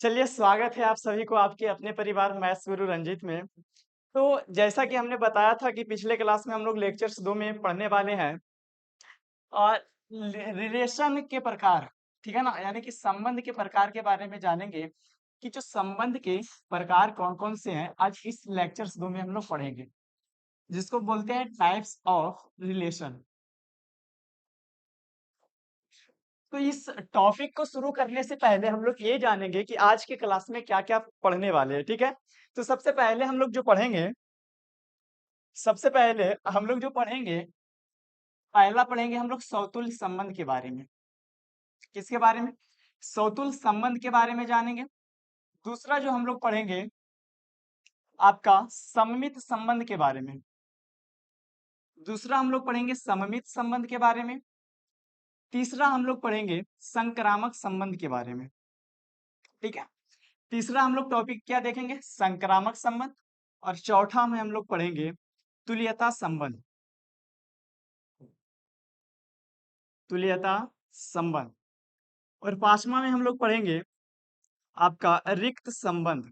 चलिए, स्वागत है आप सभी को आपके अपने परिवार मैथ्स गुरु रंजीत में। तो जैसा कि हमने बताया था कि पिछले क्लास में हम लोग लेक्चर्स 2 में पढ़ने वाले हैं और रिलेशन के प्रकार, ठीक है ना? यानी कि संबंध के प्रकार के बारे में जानेंगे कि जो संबंध के प्रकार कौन-कौन से हैं, आज इस लेक्चर्स 2 में हम लोग पढ़ेंगे, जिसको बोलते हैं टाइप्स ऑफ रिलेशन। तो इस टॉपिक को शुरू करने से पहले हम लोग ये जानेंगे कि आज की क्लास में क्या-क्या पढ़ने वाले हैं, ठीक है? तो सबसे पहले हम लोग जो पढ़ेंगे सबसे पहले हम लोग जो पढ़ेंगे, पहला पढ़ेंगे हम लोग सौतुल्य संबंध के बारे में। किसके बारे में? सौतुल्य संबंध के बारे में जानेंगे। दूसरा जो हम लोग पढ़ेंगे, आपका सममित संबंध के बारे में। दूसरा हम लोग पढ़ेंगे सममित संबंध के बारे में। तीसरा हम लोग पढ़ेंगे संक्रामक संबंध के बारे में। ठीक है? तीसरा हम लोग टॉपिक क्या देखेंगे? संक्रामक संबंध। और चौथा में हम लोग पढ़ेंगे तुल्यता संबंध। तुल्यता संबंध। और पांचवा में हम लोग पढ़ेंगे आपका रिक्त संबंध।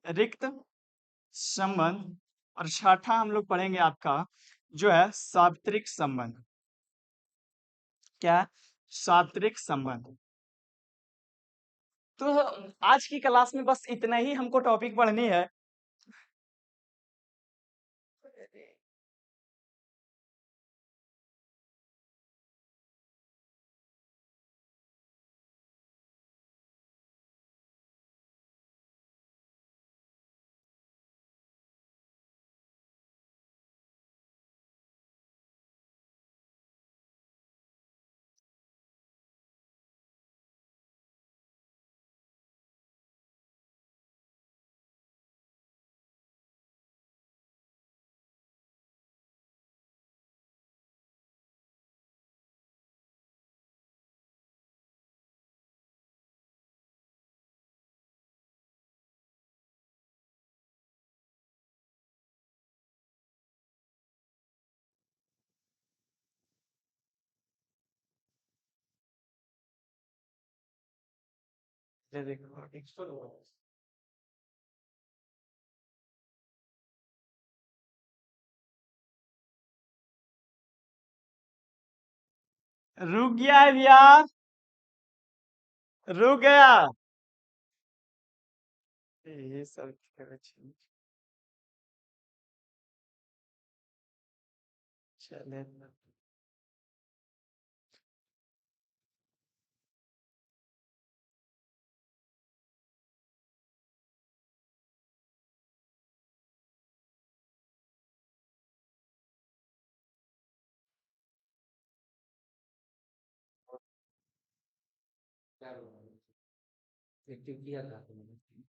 रिक्त संबंध। और छठा हम लोग पढ़ेंगे आपका जो है सार्वत्रिक संबंध। क्या है? सार्वत्रिक संबंध। तो आज की क्लास में बस इतना ही हमको टॉपिक पढ़नी है। ये देखो, रुक गया है भैया, रुक गया। ये सब क्या बच्चे? चले ना।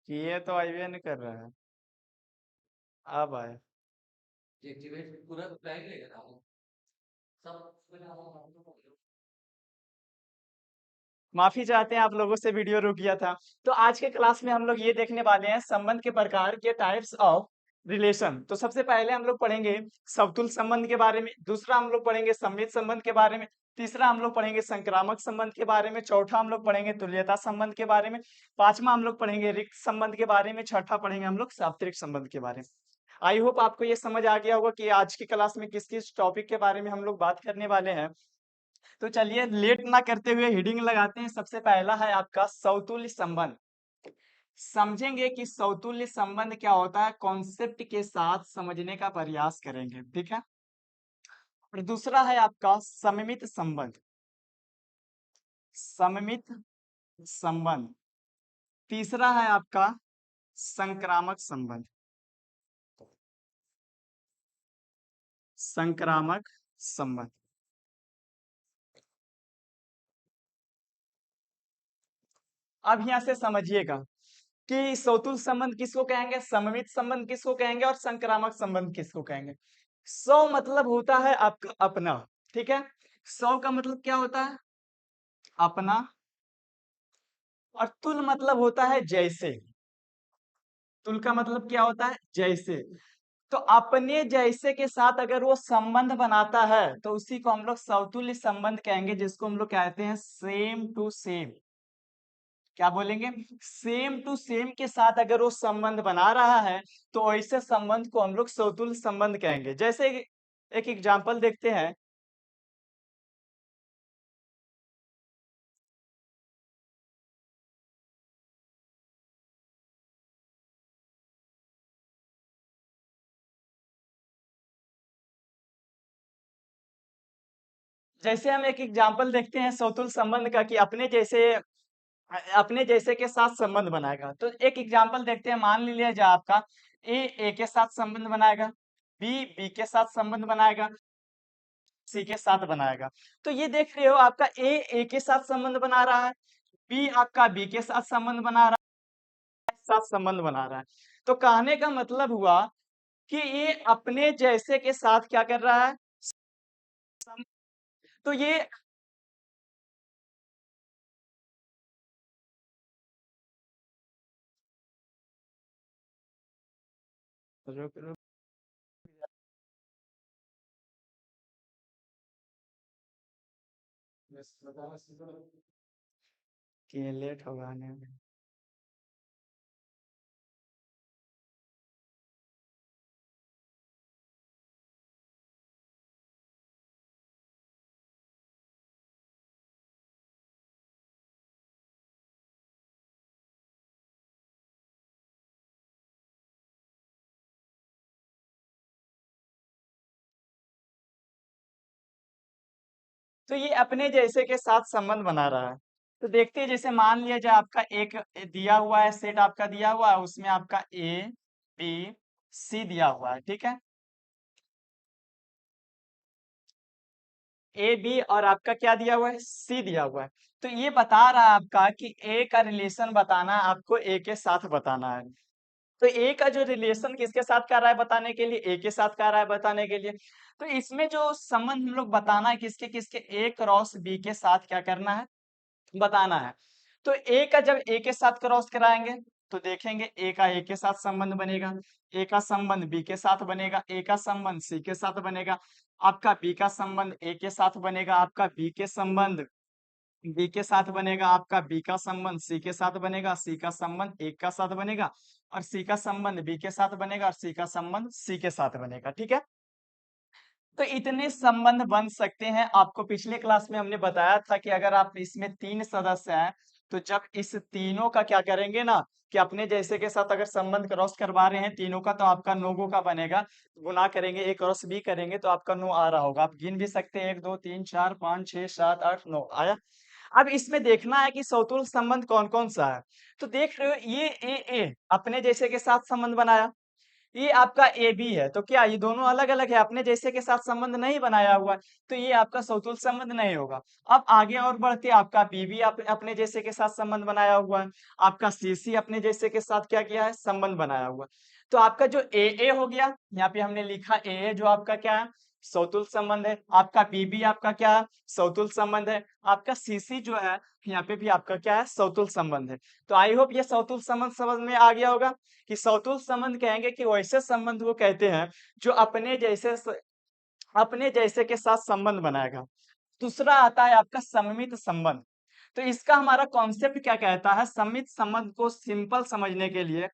किए तो आईवे नहीं कर रहा है। अब आए। माफी चाहते हैं आप लोगों से, वीडियो रुक गया था। तो आज के क्लास में हम लोग ये देखने वाले हैं संबंध के प्रकार के टाइप्स ऑफ रिलेशन। तो सबसे पहले हम लोग पढ़ेंगे समतुल्य संबंध के बारे में। दूसरा हम लोग पढ़ेंगे सममित संबंध के बारे में। तीसरा हम लोग पढ़ेंगे संक्रामक संबंध के बारे में। चौथा हम लोग पढ़ेंगे तुल्यता संबंध के बारे में। पांचवा हम लोग पढ़ेंगे रिक्त संबंध के बारे में। छठा पढ़ेंगे हम लोग साप्तरिक संबंध के बारे में। आई होप आपको ये समझ आ गया होगा कि आज की क्लास में किस किस टॉपिक के बारे में हम लोग बात करने वाले हैं। तो चलिए लेट ना करते हुए हेडिंग लगाते हैं। सबसे पहला है आपका सौतुल्य संबंध। समझेंगे कि सौतुल्य संबंध क्या होता है, कॉन्सेप्ट के साथ समझने का प्रयास करेंगे, ठीक है। और दूसरा है आपका सममित संबंध। सममित संबंध। तीसरा है आपका संक्रामक संबंध। संक्रामक संबंध। अब यहां से समझिएगा कि सौतुल्य संबंध किसको कहेंगे, सममित संबंध किसको कहेंगे और संक्रामक संबंध किसको कहेंगे। सौ मतलब होता है आपका अपना, ठीक है। सौ का मतलब क्या होता है? अपना। और तुल मतलब होता है जैसे। तुल का मतलब क्या होता है? जैसे। तो अपने जैसे के साथ अगर वो संबंध बनाता है तो उसी को हम लोग सौतुल्य संबंध कहेंगे, जिसको हम लोग कहते हैं सेम टू सेम। क्या बोलेंगे? सेम टू सेम के साथ अगर वो संबंध बना रहा है तो ऐसे संबंध को हम लोग सौतुल्य संबंध कहेंगे। जैसे एक एग्जांपल देखते हैं। जैसे हम एक एग्जांपल देखते हैं सौतुल्य संबंध का कि अपने जैसे के साथ संबंध बनाएगा। तो एक एग्जांपल देखते हैं, मान लिया जाए आपका ए के साथ संबंध बनाएगा, बी के साथ संबंध बनाएगा, सी के साथ बनाएगा। तो ये देख रहे हो आपका ए के साथ संबंध बना रहा है, बी आपका बी के साथ संबंध बना रहा है, साथ संबंध बना रहा है। तो कहने का मतलब हुआ कि ये अपने जैसे के साथ क्या कर रहा है? तो ये रुक रुक कि लेट होगा आने में। तो ये अपने जैसे के साथ संबंध बना रहा है। तो देखते हैं, जैसे मान लिया जाए आपका एक दिया हुआ है, सेट आपका दिया हुआ है, उसमें आपका ए बी सी दिया हुआ है, ठीक है। ए बी और आपका क्या दिया हुआ है? सी दिया हुआ है। तो ये बता रहा है आपका कि ए का रिलेशन बताना है, आपको ए के साथ बताना है। तो ए का जो रिलेशन किसके साथ कर रहा है बताने के लिए? ए के साथ कर रहा है बताने के लिए। तो इसमें जो संबंध हम लोग बताना है किसके किसके? ए क्रॉस बी के साथ क्या करना है? बताना है। तो ए का जब ए के साथ क्रॉस कराएंगे तो देखेंगे ए का ए के साथ संबंध बनेगा, ए का संबंध बी के साथ बनेगा, ए का संबंध सी के साथ बनेगा, आपका बी का संबंध ए के साथ बनेगा, आपका बी के संबंध बी के साथ बनेगा, आपका बी का संबंध सी के साथ बनेगा, सी का संबंध ए का साथ बनेगा, और सी का संबंध बी के साथ बनेगा, और सी का संबंध सी के साथ बनेगा, ठीक है। तो इतने संबंध बन सकते हैं। आपको पिछले क्लास में हमने बताया था कि अगर आप इसमें 3 सदस्य हैं, तो जब इस तीनों का क्या करेंगे ना कि अपने जैसे के साथ अगर संबंध क्रॉस करवा रहे हैं तीनों का, तो आपका 9 का बनेगा। गुना करेंगे, ए क्रॉस बी करेंगे तो आपका 9 आ रहा होगा। आप गिन भी सकते हैं, 1 2 3 4 5 6 7 8 9 आया। अब इसमें देखना है कि सौतुल्य संबंध कौन-कौन सा है। तो देख रहे हो ये ए अपने जैसे के साथ संबंध बनाया, ये आपका ए बी है, तो क्या ये दोनों अलग-अलग है, अपने जैसे के साथ संबंध नहीं बनाया हुआ है, तो ये आपका सौतुल्य संबंध नहीं होगा। अब आगे और बढ़ते, आपका बी भी अपने जैसे के साथ संबंध बनाया हुआ है, आपका सी अपने जैसे के साथ क्या किया है? संबंध बनाया हुआ है। तो आपका जो ए हो गया, यहाँ पे हमने लिखा ए जो आपका क्या है? सौतुल्य संबंध है। आपका बी आपका क्या है? सौतुल्य संबंध है। आपका सी जो है, यहाँ पे भी आपका क्या है? सौतुल्य संबंध है। तो आई होप ये सौतुल्य संबंध समझ में आ गया होगा कि सौतुल्य संबंध कहेंगे कि वैसे संबंध को कहते हैं जो अपने जैसे के साथ संबंध बनाएगा। दूसरा आता है आपका सममित संबंध। तो इसका हमारा कॉन्सेप्ट क्या कहता है? सममित संबंध को सिंपल समझने के लिए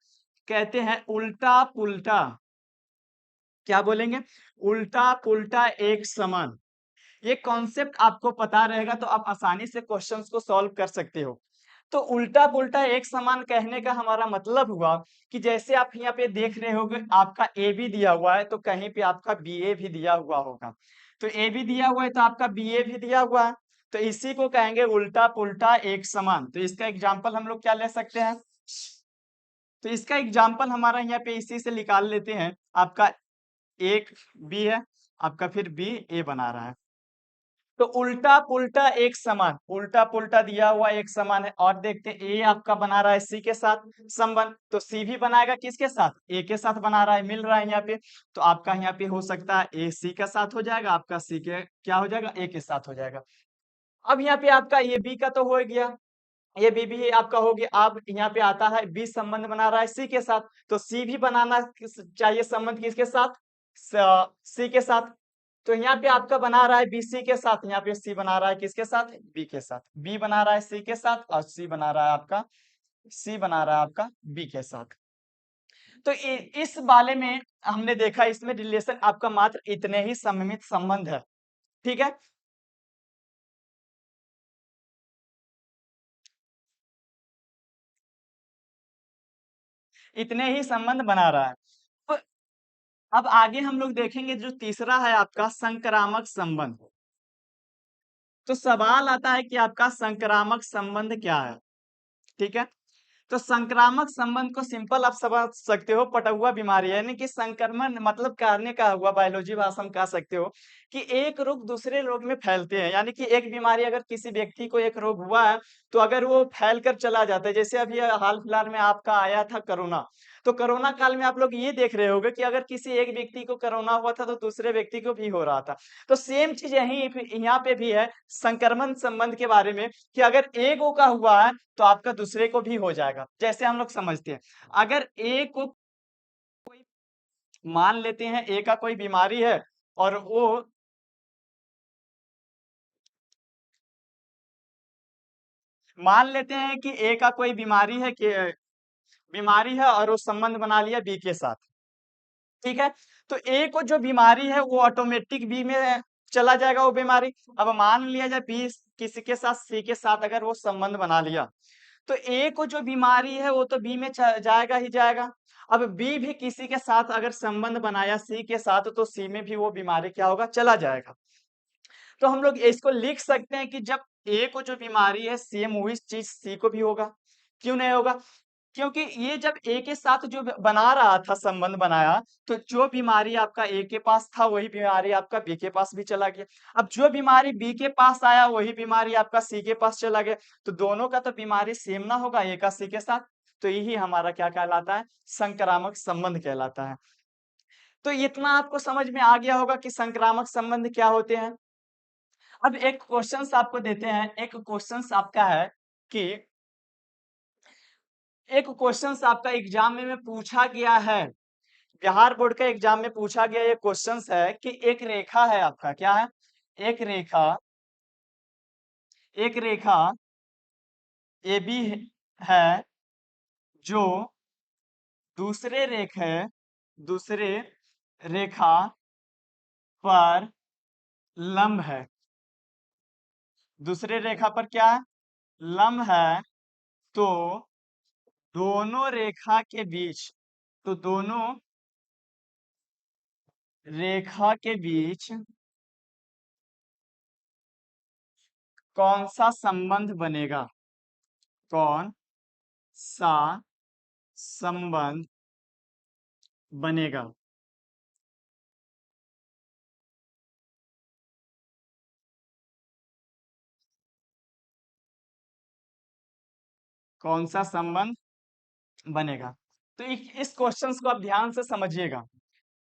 कहते हैं उल्टा पुल्टा। क्या बोलेंगे? उल्टा पुल्टा एक समान। ये कॉन्सेप्ट आपको पता रहेगा तो आप आसानी से क्वेश्चंस को सॉल्व कर सकते हो। तो उल्टा पुल्टा एक समान कहने का हमारा मतलब हुआ कि जैसे आप यहाँ पे देख रहे होगे आपका ए बी दिया हुआ है, तो कहीं पे आपका बी ए भी दिया हुआ होगा। तो ए बी दिया हुआ है तो आपका बी ए भी दिया हुआ है। तो इसी को कहेंगे उल्टा पुल्टा एक समान। तो इसका एग्जाम्पल हम लोग क्या ले सकते हैं? तो इसका एग्जाम्पल हमारा यहाँ पे इसी से निकाल लेते हैं। आपका एक बी है, आपका फिर बी ए बना रहा है। तो उल्टा पुल्टा एक समान, उल्टा पुल्टा दिया हुआ एक समान है। और देखते हैं ए आपका बना रहा है सी के साथ संबंध, तो सी भी बनाएगा किसके साथ? ए के साथ बना रहा है, मिल रहा है यहाँ पे। तो आपका यहाँ पे हो सकता है ए सी के साथ हो जाएगा, आपका सी के क्या हो जाएगा? ए के साथ हो जाएगा। अब यहाँ पे आपका ये बी का तो हो गया, ये बी भी आपका हो गया। अब यहाँ पे आता है बी संबंध बना रहा है सी के साथ, तो सी भी बनाना चाहिए संबंध किसके साथ? सी के साथ। तो यहाँ पे आपका बना रहा है बी सी के साथ, यहाँ पे सी बना रहा है किसके साथ, बी के साथ, बी बना रहा है सी के साथ और सी बना रहा है आपका, सी बना रहा है आपका बी के साथ। तो इस वाले में हमने देखा इसमें रिलेशन आपका मात्र इतने ही सममित संबंध है, ठीक है। इतने ही संबंध बना रहा है। तो अब आगे हम लोग देखेंगे जो तीसरा है आपका संक्रामक संबंध। तो सवाल आता है कि आपका संक्रामक संबंध क्या है, ठीक है। तो संक्रामक संबंध को सिंपल आप समझ सकते हो, पटुआ बीमारी यानी कि संक्रमण मतलब करने का हुआ, बायोलॉजी भाषा में कह सकते हो कि एक रोग दूसरे रोग में फैलते हैं, यानी कि एक बीमारी अगर किसी व्यक्ति को एक रोग हुआ है तो अगर वो फैल कर चला जाता है, जैसे अभी हाल फिलहाल में आपका आया था कोरोना। तो कोरोना काल में आप लोग ये देख रहे होंगे कि अगर किसी एक व्यक्ति को कोरोना हुआ था तो दूसरे व्यक्ति को भी हो रहा था। तो सेम चीज यही यहाँ पे भी है संक्रमण संबंध के बारे में, कि अगर एक को का हुआ है तो आपका दूसरे को भी हो जाएगा। जैसे हम लोग समझते हैं, अगर ए को कोई, मान लेते हैं ए का कोई बीमारी है और वो, मान लेते हैं कि ए का कोई बीमारी है कि बीमारी है और वो संबंध बना लिया बी के साथ, ठीक है। तो ए को जो बीमारी है वो ऑटोमेटिक बी में चला जाएगा वो बीमारी। अब मान लिया जाए बी किसी के साथ सी के साथ अगर वो संबंध बना लिया तो ए को जो बीमारी है वो तो बी में जाएगा ही जाएगा। अब बी भी किसी के साथ अगर संबंध बनाया सी के साथ तो सी में भी वो बीमारी क्या होगा, चला जाएगा। तो हम लोग इसको लिख सकते हैं कि जब ए को जो बीमारी है सेम वही चीज सी को भी होगा। क्यों नहीं होगा? क्योंकि ये जब ए के साथ जो बना रहा था, संबंध बनाया, तो जो बीमारी आपका ए के पास था वही बीमारी आपका बी के पास भी चला गया। अब जो बीमारी बी के पास आया वही बीमारी आपका सी के पास चला गया। तो दोनों का तो बीमारी सेम ना होगा ए का सी के साथ। तो यही हमारा क्या कहलाता है, संक्रामक संबंध कहलाता है। तो इतना आपको समझ में आ गया होगा कि संक्रामक संबंध क्या होते हैं। अब एक क्वेश्चंस आपको देते हैं, एक क्वेश्चंस आपका है कि एक क्वेश्चंस आपका एग्जाम में पूछा गया है, बिहार बोर्ड के एग्जाम में पूछा गया ये क्वेश्चंस है कि एक रेखा है आपका, क्या है, एक रेखा, एक रेखा ए बी है जो दूसरे रेखा, दूसरे रेखा पर लंब है, दूसरे रेखा पर क्या है, लंब है। तो दोनों रेखा के बीच, तो दोनों रेखा के बीच कौन सा संबंध बनेगा, कौन सा संबंध बनेगा। कौन सा संबंध बनेगा। तो इस क्वेश्चंस को आप ध्यान से समझिएगा।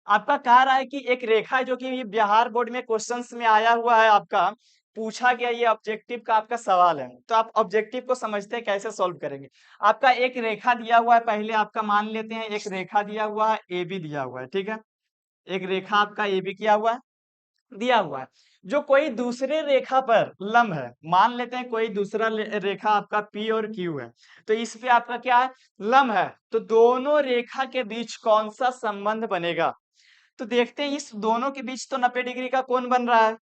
आपका कह रहा है कि एक रेखा है, जो कि ये बिहार बोर्ड में क्वेश्चंस में आया हुआ है, आपका पूछा गया, ये ऑब्जेक्टिव का आपका सवाल है। तो आप ऑब्जेक्टिव को समझते हैं कैसे सॉल्व करेंगे। आपका एक रेखा दिया हुआ है, पहले आपका मान लेते हैं एक रेखा दिया हुआ है, ए बी दिया हुआ है, ठीक है। एक रेखा आपका ए बी किया हुआ है, दिया हुआ है, जो कोई दूसरे रेखा पर लंब है। मान लेते हैं कोई दूसरा रेखा आपका पी और क्यू है, तो इस पे आपका क्या है, लंब है। तो दोनों रेखा के बीच कौन सा संबंध बनेगा। तो देखते हैं इस दोनों के बीच तो 90 डिग्री का कोण बन रहा है।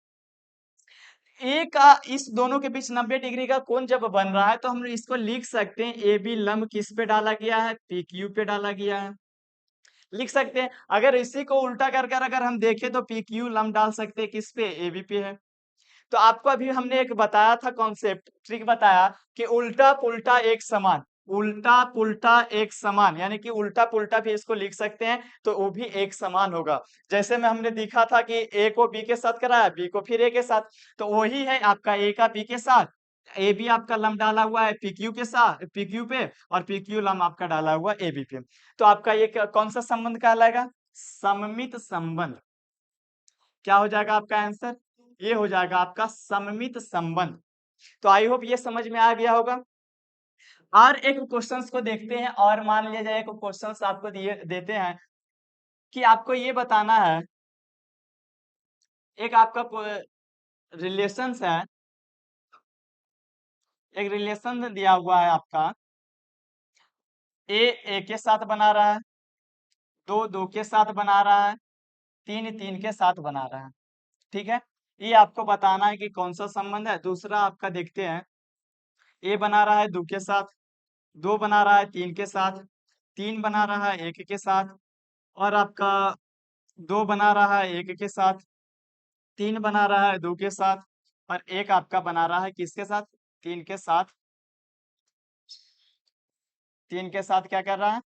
ए का इस दोनों के बीच 90 डिग्री का कोण जब बन रहा है तो हम इसको लिख सकते हैं ए बी लंब किस पे डाला गया है, पी क्यू पे डाला गया है, लिख सकते हैं। अगर इसी को उल्टा कर कर अगर हम देखें तो पी क्यू लंब डाल सकते हैं किस पे, ए बी पे है। तो आपको अभी हमने एक बताया था कॉन्सेप्ट, ट्रिक बताया कि उल्टा पुल्टा एक समान, उल्टा पुल्टा एक समान, यानी कि उल्टा पुल्टा भी इसको लिख सकते हैं तो वो भी एक समान होगा। जैसे में हमने दिखा था कि ए को बी के साथ कराया, बी को फिर ए के साथ, तो वही है आपका ए का बी के साथ, ए बी आपका लंब डाला हुआ है पी क्यू के साथ, पी क्यू पे, और पी क्यू लंब आपका डाला हुआ ए बी पे। तो आपका ये कौन सा संबंध कहलाएगा, सममित संबंध। क्या हो जाएगा आपका आंसर, ये हो जाएगा आपका सममित संबंध। तो आई होप ये समझ में आ गया होगा। और एक क्वेश्चंस को देखते हैं, और मान लिया जाए एक क्वेश्चंस आपको दिए देते हैं कि आपको ये बताना है एक आपका रिलेशंस है, एक रिलेशन दिया हुआ है आपका, ए के साथ बना रहा है, दो के साथ बना रहा है, तीन के साथ बना रहा है। ठीक है, ये आपको बताना है कि कौन सा संबंध है। दूसरा आपका देखते हैं, ए बना रहा है दो के साथ, दो बना रहा है तीन के साथ, तीन बना रहा है एक के साथ, और आपका दो बना रहा है एक के साथ, तीन बना रहा है दो के साथ, और एक आपका बना रहा है किसके साथ, तीन के साथ। तीन के साथ क्या कर रहा है,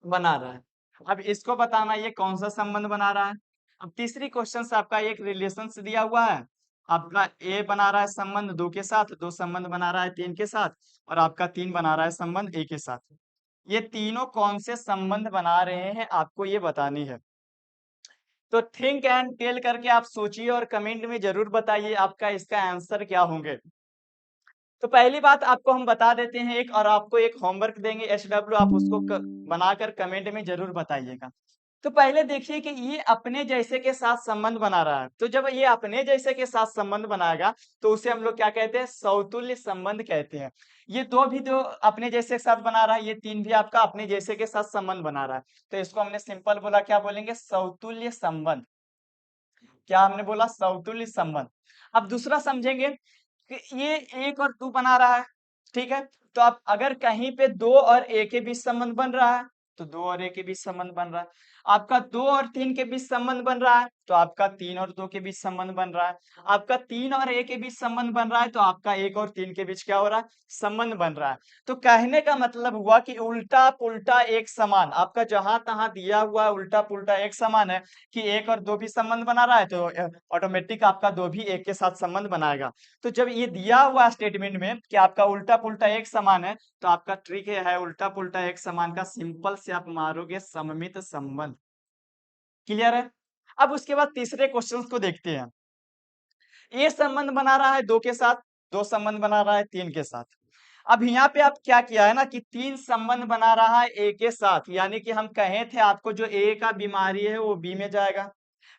बना रहा है। अब इसको बताना ये कौन सा संबंध बना रहा है। अब तीसरी क्वेश्चन से आपका एक रिलेशन से दिया हुआ है, आपका ए बना रहा है संबंध दो के साथ, दो संबंध बना रहा है तीन के साथ, और आपका तीन बना रहा है संबंध ए के साथ। ये तीनों कौन से संबंध बना रहे हैं आपको ये बतानी है। तो थिंक एंड टेल करके आप सोचिए और कमेंट में जरूर बताइए आपका इसका आंसर क्या होंगे। तो पहली बात आपको हम बता देते हैं एक, और आपको एक होमवर्क देंगे SW, आप उसको बनाकर कमेंट में जरूर बताइएगा। तो पहले देखिए कि ये अपने जैसे के साथ संबंध बना रहा है, तो जब ये अपने जैसे के साथ संबंध बनाएगा तो उसे हम लोग क्या कहते हैं, समतुल्य संबंध कहते हैं। ये दो भी जो अपने जैसे के साथ बना रहा है, ये तीन भी आपका अपने जैसे के साथ संबंध बना रहा है, तो इसको हमने सिंपल बोला, क्या बोलेंगे, समतुल्य संबंध। क्या हमने बोला, समतुल्य संबंध। अब दूसरा समझेंगे कि ये एक और दो बना रहा है, ठीक है, तो आप अगर कहीं पे दो और ए के बीच संबंध बन रहा है तो दो और ए के बीच संबंध बन रहा है। आपका दो और तीन के बीच संबंध बन रहा है तो आपका तीन और दो के बीच संबंध बन रहा है। आपका तीन और ए के बीच संबंध बन रहा है तो आपका एक और तीन के बीच क्या हो रहा है, संबंध बन रहा है। तो कहने का मतलब हुआ कि उल्टा पुल्टा एक समान, आपका जहां तहां दिया हुआ उल्टा पुल्टा एक समान है, कि एक और दो भी संबंध बना रहा है तो ऑटोमेटिक आपका दो भी एक के साथ संबंध बनाएगा। तो जब ये दिया हुआ स्टेटमेंट में कि आपका उल्टा पुल्टा एक समान है, तो आपका ट्रिक है उल्टा पुल्टा एक समान का सिंपल से आप मारोगे सममित संबंध। क्लियर है। अब उसके बाद तीसरे क्वेश्चन को देखते हैं। ये संबंध बना रहा है दो के साथ, दो संबंध बना रहा है तीन के साथ। अब यहाँ पे आप क्या किया है ना कि तीन संबंध बना रहा है ए के साथ, यानी कि हम कहे थे आपको जो ए का बीमारी है वो बी में जाएगा,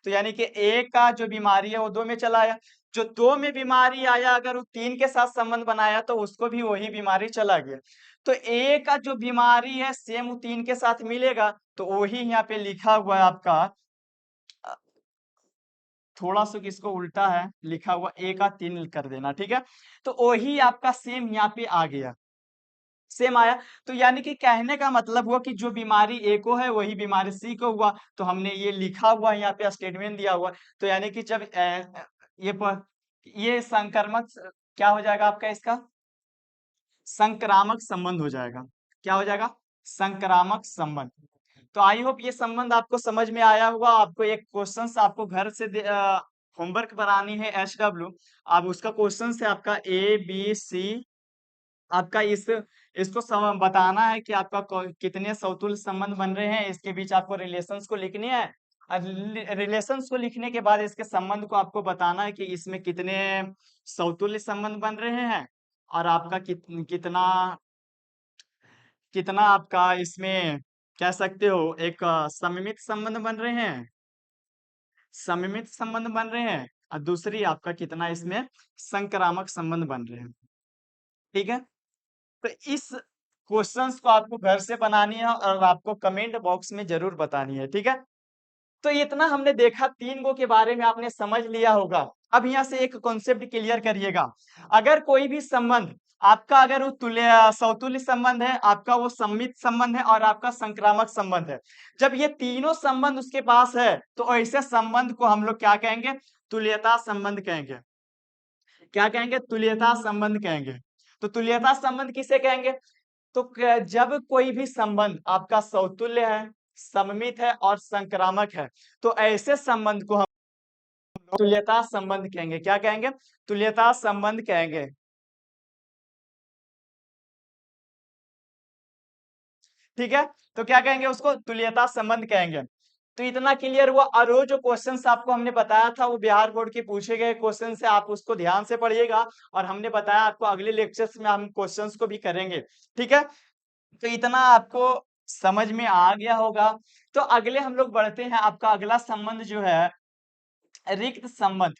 तो यानी कि ए का जो बीमारी है वो दो में चला आया। जो दो में बीमारी आया अगर वो तीन के साथ संबंध बनाया तो उसको भी वही बीमारी चला गया। तो ए का जो बीमारी है सेम वो तीन के साथ मिलेगा, तो वही यहाँ पे लिखा हुआ है आपका, थोड़ा सा इसको उल्टा है लिखा हुआ, ए का तीन कर देना, ठीक है। तो वही आपका सेम यहाँ पे आ गया, सेम आया। तो यानी कि कहने का मतलब हुआ कि जो बीमारी ए को है वही बीमारी सी को हुआ, तो हमने ये लिखा हुआ यहाँ पे स्टेटमेंट दिया हुआ। तो यानी कि जब ये ये संक्रमक क्या हो जाएगा आपका, इसका संक्रामक संबंध हो जाएगा। क्या हो जाएगा, संक्रामक संबंध। तो आई होप ये संबंध आपको समझ में आया होगा। आपको एक क्वेश्चन आपको घर से होमवर्क बनानी है SW, अब उसका क्वेश्चन से आपका ABC, आपका इसको बताना है कि आपका कितने समतुल्य संबंध बन रहे हैं, इसके बीच आपको रिलेशंस को लिखनी है। रिलेशंस को लिखने के बाद इसके संबंध को आपको बताना है कि इसमें कितने समतुल्य संबंध बन रहे हैं, और आपका कितना कितना आपका इसमें कह सकते हो एक सममित संबंध बन रहे हैं, सममित संबंध बन रहे हैं, और दूसरी आपका कितना इसमें संक्रामक संबंध बन रहे हैं। ठीक है, तो इस क्वेश्चंस को आपको घर से बनानी है और आपको कमेंट बॉक्स में जरूर बतानी है, ठीक है। तो इतना हमने देखा, तीन गो के बारे में आपने समझ लिया होगा। अब यहाँ से एक कॉन्सेप्ट क्लियर करिएगा, अगर कोई भी संबंध आपका अगर वो समतुल्य संबंध है, आपका वो सममित संबंध है, और आपका संक्रामक संबंध है, जब ये तीनों संबंध उसके पास है तो ऐसे संबंध को हम लोग क्या कहेंगे, तुल्यता संबंध कहेंगे। क्या कहेंगे, तुल्यता संबंध कहेंगे। तो तुल्यता संबंध किसे कहेंगे, तो जब कोई भी संबंध आपका समतुल्य है, सममित है और संक्रामक है, तो ऐसे संबंध को हम तुल्यता संबंध कहेंगे। क्या कहेंगे, तुल्यता संबंध कहेंगे। ठीक है, तो क्या कहेंगे, उसको तुल्यता संबंध कहेंगे। तो इतना क्लियर हुआ। और वो जो क्वेश्चंस आपको हमने बताया था वो बिहार बोर्ड के पूछे गए क्वेश्चन से, आप उसको ध्यान से पढ़िएगा, और हमने बताया आपको अगले लेक्चर्स में हम क्वेश्चंस को भी करेंगे। ठीक है, तो इतना आपको समझ में आ गया होगा। तो अगले हम लोग बढ़ते हैं, आपका अगला संबंध जो है रिक्त संबंध।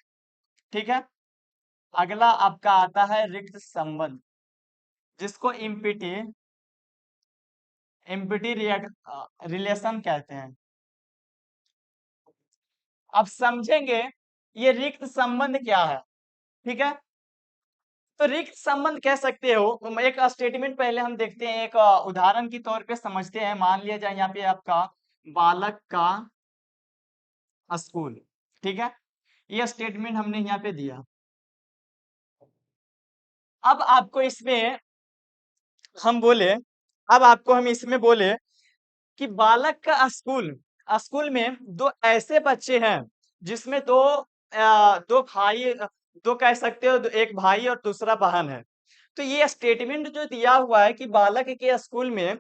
ठीक है, अगला आपका आता है रिक्त संबंध, जिसको इम्पिटी इम्पिटी रिलेशन कहते हैं। अब समझेंगे ये रिक्त संबंध क्या है। ठीक है, तो रिक्त संबंध कह सकते हो। एक स्टेटमेंट पहले हम देखते हैं, एक उदाहरण के तौर पे समझते हैं। मान लिया जाए यहाँ पे आपका बालक का स्कूल। ठीक है, ये स्टेटमेंट हमने यहाँ पे दिया। अब आपको इसमें हम बोले अब आपको हम इसमें बोले कि बालक का स्कूल, स्कूल में दो ऐसे बच्चे हैं जिसमें दो भाई, दो कह सकते हो, एक भाई और दूसरा बहन है। तो ये स्टेटमेंट जो दिया हुआ है कि बालक के स्कूल में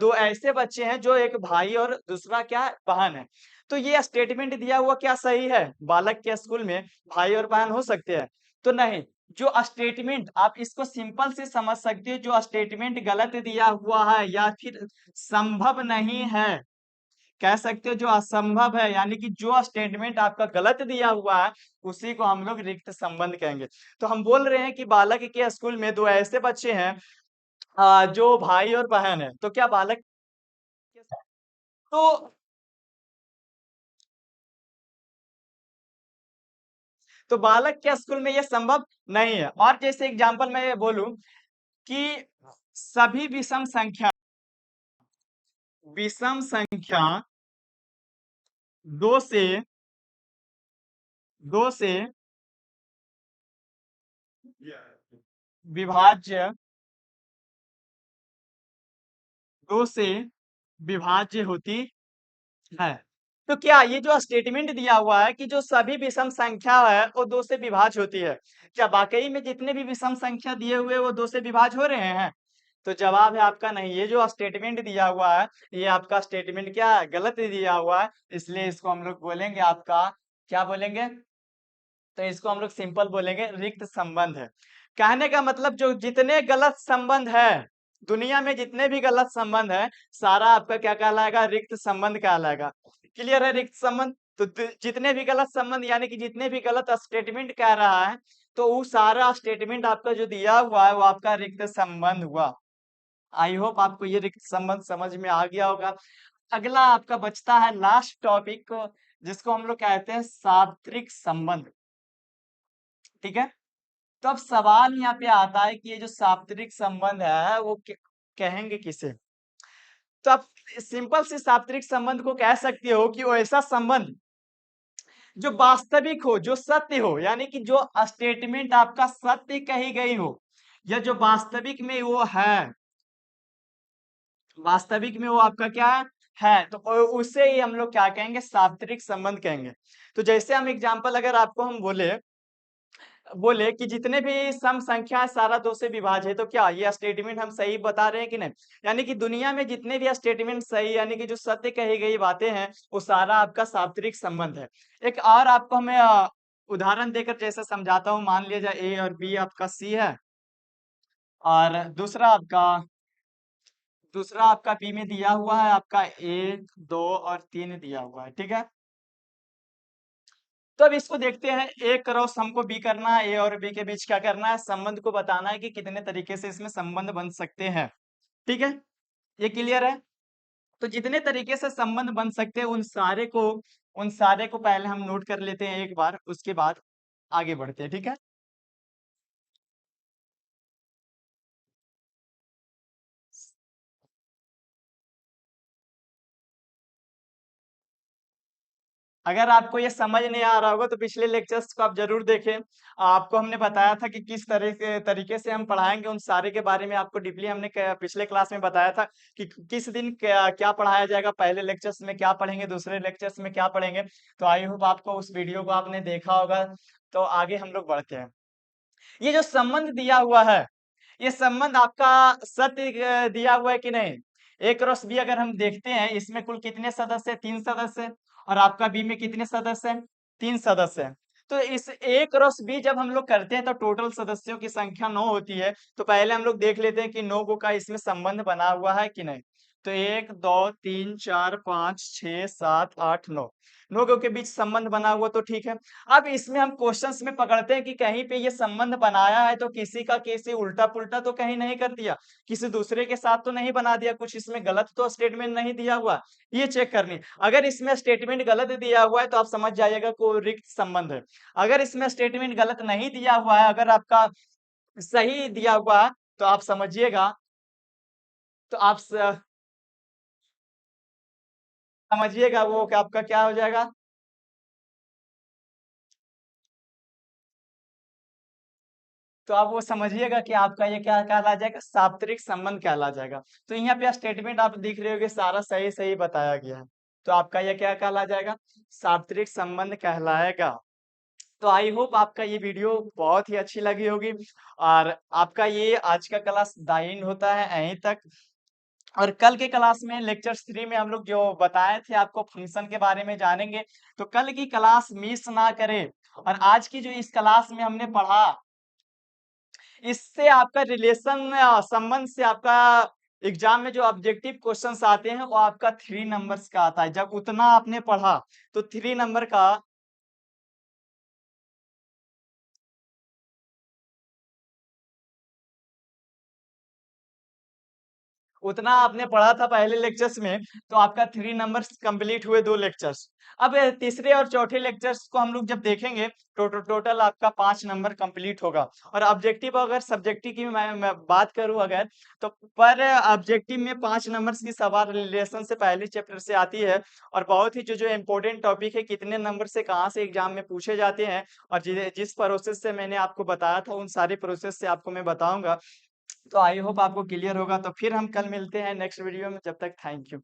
दो ऐसे बच्चे हैं जो एक भाई और दूसरा क्या बहन है। तो ये स्टेटमेंट दिया हुआ क्या सही है? बालक के स्कूल में भाई और बहन हो सकते हैं? तो नहीं। जो स्टेटमेंट, आप इसको सिंपल से समझ सकते हो, जो स्टेटमेंट गलत दिया हुआ है या फिर संभव नहीं है, कह सकते हो जो असंभव है, यानी कि जो स्टेटमेंट आपका गलत दिया हुआ है उसी को हम लोग रिक्त संबंध कहेंगे। तो हम बोल रहे हैं कि बालक के स्कूल में दो ऐसे बच्चे हैं जो भाई और बहन है। तो क्या बालक तो तो बालक के स्कूल में यह संभव नहीं है। और जैसे एग्जांपल मैं ये बोलूं कि सभी विषम संख्या दो से दो से विभाज्य दो से विभाज्य होती है। तो क्या ये जो स्टेटमेंट दिया हुआ है कि जो सभी विषम संख्या है वो दो से विभाज्य होती है, क्या वाकई में जितने भी विषम संख्या दिए हुए वो दो से विभाज्य हो रहे हैं? तो जवाब है आपका नहीं। ये जो स्टेटमेंट दिया हुआ है ये आपका स्टेटमेंट क्या है? गलत दिया हुआ है। इसलिए इसको हम लोग बोलेंगे आपका, क्या बोलेंगे? तो इसको हम लोग सिंपल बोलेंगे रिक्त संबंध है। कहने का मतलब जो जितने गलत संबंध है दुनिया में, जितने भी गलत संबंध है, सारा आपका क्या कहलाएगा? रिक्त संबंध कहलाएगा। क्लियर है? रिक्त संबंध। तो जितने भी गलत संबंध यानी कि जितने भी गलत स्टेटमेंट कह रहा है, तो वो सारा स्टेटमेंट आपका जो दिया हुआ है वो आपका रिक्त संबंध हुआ। आई होप आपको ये रिक्त संबंध समझ में आ गया होगा। अगला आपका बचता है लास्ट टॉपिक, जिसको हम लोग कहते हैं सार्वत्रिक संबंध। ठीक है, तो अब सवाल यहाँ पे आता है कि ये जो सार्वत्रिक संबंध है वो कहेंगे किसे? तो आप सिंपल से सार्वत्रिक संबंध को कह सकते हो कि वो ऐसा संबंध जो वास्तविक हो, जो सत्य हो, यानी कि जो स्टेटमेंट आपका सत्य कही गई हो, या जो वास्तविक में वो है, वास्तविक में वो आपका क्या है, तो उसे ही हम लोग क्या कहेंगे? सार्वत्रिक संबंध कहेंगे। तो जैसे हम एग्जांपल अगर आपको हम बोले बोले कि जितने भी सम संख्या है सारा दो से विभाज्य है, तो क्या ये स्टेटमेंट हम सही बता रहे हैं कि नहीं? यानी कि दुनिया में जितने भी स्टेटमेंट सही, यानी कि जो सत्य कही गई बातें हैं, वो सारा आपका सार्वत्रिक संबंध है। एक और आपको हमें उदाहरण देकर जैसे समझाता हूँ। मान लिया जाए ए और बी आपका सी है, और दूसरा आपका बी में दिया हुआ है आपका एक, दो और तीन दिया हुआ है। ठीक है, तो अब इसको देखते हैं। ए क्रॉस हमको बी करना है, ए और बी के बीच क्या करना है? संबंध को बताना है कि कितने तरीके से इसमें संबंध बन सकते हैं। ठीक है, ये क्लियर है? तो जितने तरीके से संबंध बन सकते हैं उन सारे को पहले हम नोट कर लेते हैं एक बार, उसके बाद आगे बढ़ते हैं। ठीक है, अगर आपको ये समझ नहीं आ रहा होगा तो पिछले लेक्चर्स को आप जरूर देखें। आपको हमने बताया था कि किस तरीके से हम पढ़ाएंगे, उन सारे के बारे में आपको डीपली हमने पिछले क्लास में बताया था कि किस दिन क्या क्या पढ़ाया जाएगा, पहले लेक्चर्स में क्या पढ़ेंगे, दूसरे लेक्चर्स में क्या पढ़ेंगे। तो आई होप आपको उस वीडियो को आपने देखा होगा। तो आगे हम लोग बढ़ते हैं। ये जो संबंध दिया हुआ है, ये संबंध आपका सत्य दिया हुआ है कि नहीं? ए क्रॉस बी अगर हम देखते हैं, इसमें कुल कितने सदस्य हैं? 3 सदस्य हैं। और आपका बी में कितने सदस्य हैं? 3 सदस्य हैं। तो इस ए क्रॉस बी जब हम लोग करते हैं तो टोटल सदस्यों की संख्या 9 होती है। तो पहले हम लोग देख लेते हैं कि 9 का इसमें संबंध बना हुआ है कि नहीं। तो 1 2 3 4 5 6 7 8 9 9 के बीच संबंध बना हुआ तो ठीक है। अब इसमें हम क्वेश्चंस में पकड़ते हैं कि कहीं पे ये संबंध बनाया है तो किसी का किसी उल्टा पुल्टा तो कहीं नहीं कर दिया, किसी दूसरे के साथ तो नहीं बना दिया, कुछ इसमें गलत तो स्टेटमेंट नहीं दिया हुआ, ये चेक करनी। अगर इसमें स्टेटमेंट गलत दिया हुआ है तो आप समझ जाइएगा कोई रिक्त संबंध है। अगर इसमें स्टेटमेंट गलत नहीं दिया हुआ है, अगर आपका सही दिया हुआ है, तो आप समझिएगा, तो आप समझिएगा वो कि आपका क्या हो जाएगा। तो आप वो समझिएगा कि आपका ये क्या कहला जाएगा, साप्तरिक संबंध कहला जाएगा। तो यहाँ पे स्टेटमेंट आप देख रहे होगे सारा सही सही बताया गया है, तो आपका ये क्या कहला जाएगा, साप्तरिक संबंध कहलाएगा। तो आई होप आपका ये वीडियो बहुत ही अच्छी लगी होगी, और आपका ये आज का क्लास द एंड होता है यहीं तक। और कल के क्लास में लेक्चर 3 में हम लोग जो बताए थे आपको फंक्शन के बारे में जानेंगे, तो कल की क्लास मिस ना करें। और आज की जो इस क्लास में हमने पढ़ा, इससे आपका रिलेशन संबंध से आपका एग्जाम में जो ऑब्जेक्टिव क्वेश्चंस आते हैं वो आपका 3 नंबर्स का आता है। जब उतना आपने पढ़ा तो 3 नंबर का उतना आपने पढ़ा था पहले लेक्चर्स में, तो आपका 3 नंबर्स कंप्लीट हुए 2 लेक्चर्स। अब तीसरे और चौथे लेक्चर्स को हम लोग जब देखेंगे, टोटल आपका 5 नंबर कंप्लीट होगा। और ऑब्जेक्टिव अगर सब्जेक्टिव की मैं बात करूं अगर, तो पर ऑब्जेक्टिव में 5 नंबर्स की सवाल रिलेशन से पहले चैप्टर से आती है। और बहुत ही जो इम्पोर्टेंट टॉपिक है, कितने नंबर से कहाँ से एग्जाम में पूछे जाते हैं, और जिस प्रोसेस से मैंने आपको बताया था उन सारे प्रोसेस से आपको मैं बताऊंगा। तो आई होप आपको क्लियर होगा। तो फिर हम कल मिलते हैं नेक्स्ट वीडियो में, जब तक थैंक यू।